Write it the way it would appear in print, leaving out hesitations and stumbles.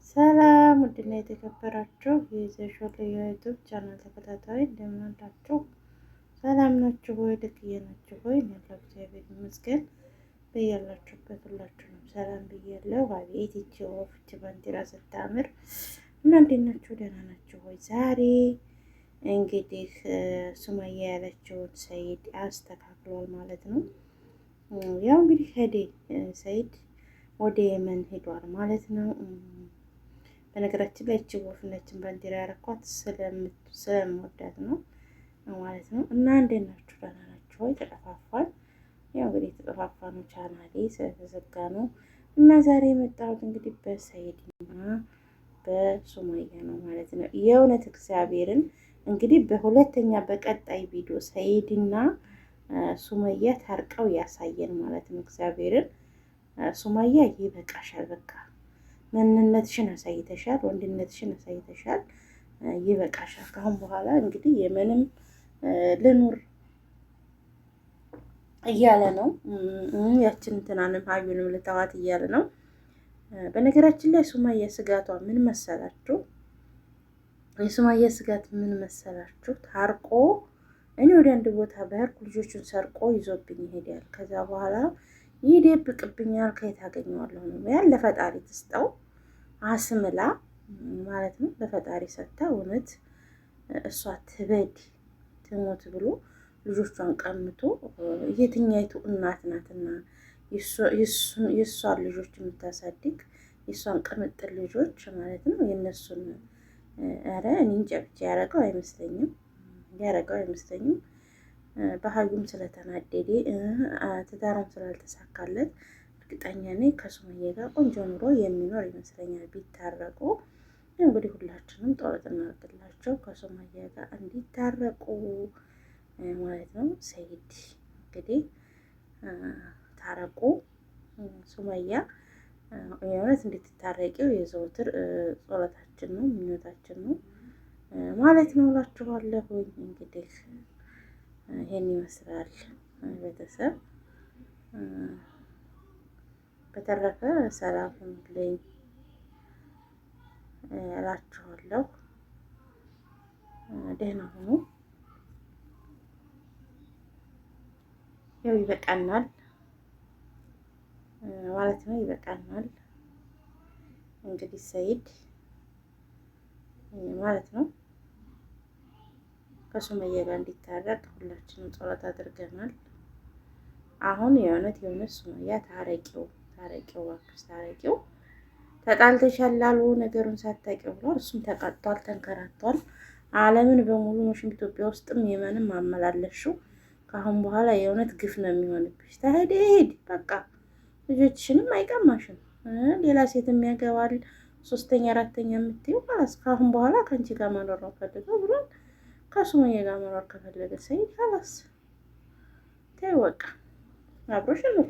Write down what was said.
ሰላም ውድና የተከበራችሁ የዘሾለ የዩቲዩብ ቻናል ተከታታይ እንደምን አላችሁ? ሰላም ናችሁ ወይ? ደህና ናችሁ ወይ? ያለው እግዚአብሔር ይመስገን። በያላችሁበት ሁላችሁንም ሰላም ብያለሁ። አቤት ይቺ ወፍ ይቺ ባንዲራ ስታምር እና እንዴት ናችሁ? ደህና ናችሁ ወይ? ዛሬ እንግዲህ ሱመያ ያለችውን ሰይድ አስተካክሏል ማለት ነው። ያው እንግዲህ ሰይድ ወደ የመን ሄዷል ማለት ነው። በነገራችን ላይ እቺ ወፍ ነችን ባንዲራ ያረኳት ስለምወዳት ነው ማለት ነው። እና እንዴት ናችሁ? ደህና ናችሁ ወይ? ተጠፋፋን። ያው እንግዲህ የተጠፋፋ ነው ቻናሌ ስለተዘጋ ነው። እና ዛሬ የመጣሁት እንግዲህ በሰይድና በሱመያ ነው ማለት ነው። የእውነት እግዚአብሔርን እንግዲህ በሁለተኛ በቀጣይ ቪዲዮ ሰይድና ሱመያ ታርቀው ያሳየን ማለት ነው። እግዚአብሔርን ሱመያ ይበቃሻል፣ በቃ ማንነትሽን አሳይተሻል፣ ወንድነትሽን አሳይተሻል፣ ይበቃሻል። ካሁን በኋላ እንግዲህ የምንም ልኑር እያለ ነው። ያችን እንትናንም ሀዩንም ልተዋት እያለ ነው። በነገራችን ላይ ሱመያ ስጋቷ ምን መሰላችሁ? የሱመያ ስጋት ምን መሰላችሁ? ታርቆ እኔ ወደ አንድ ቦታ በሄድኩ ልጆቹን ሰርቆ ይዞብኝ ይሄዳል። ከዛ በኋላ ይደብቅብኛል፣ ከየት አገኘዋለሁ ነው። ያን ለፈጣሪ ትስጠው አስምላ ማለት ነው። ለፈጣሪ ሰጥታ እውነት እሷ ትበድ ትሞት ብሎ ልጆቿን ቀምቶ የትኛይቱ እናት ናትና የእሷን ልጆች የምታሳድግ የእሷን ቅምጥል ልጆች ማለት ነው። የእነሱን ኧረ እኔ እንጃ ብቻ ያረገው አይመስለኝም። በሀዩም ስለተናደደ ትዳሩም ስላልተሳካለት እርግጠኛ ነኝ ከሱመያ ጋር ቆንጆ ኑሮ የሚኖር ይመስለኛል ቢታረቁ። እንግዲህ ሁላችንም ጦለት እናደርግላቸው ከሱመያ ጋር እንዲታረቁ ማለት ነው። ሰይድ እንግዲህ ታረቁ። ሱመያ የእውነት እንድትታረቂው የዘውትር ጸሎታችን ነው፣ ምኞታችን ነው ማለት ነው እላችኋለሁ። እንግዲህ ይሄን ይመስላል ቤተሰብ። በተረፈ ሰላም ሁኑልኝ እላችኋለሁ። ደህና ሁኑ። ያው ይበቃናል ማለት ነው፣ ይበቃናል እንግዲህ ሰይድ ማለት ነው ከሱመያ ጋር እንዲታረቅ ሁላችንም ጸሎት አድርገናል። አሁን የእውነት ሱመያ ታረቂው እባክሽ ታረቂው። ተጣልተሻል ላሉ ነገሩን ሳታውቂው ብሏል። እሱም ተቀጥቷል፣ ተንከራቷል። ዓለምን በሙሉ መሽም ኢትዮጵያ ውስጥም የመንም አመላለሽው። ከአሁን በኋላ የእውነት ግፍ ነው የሚሆንብሽ። ተሄደ ሄድ በቃ ልጆችሽንም አይቀማሽም። ሌላ ሴት የሚያገባል ሶስተኛ አራተኛ የምትይው ካላስ ከአሁን በኋላ ከአንቺ ጋር መኖር ነው ፈልገው ብሏል። ከሱመያ ጋር መኖር ከፈለገ ሰይድ ካላስ ተይው በቃ አብሮሽ ነው።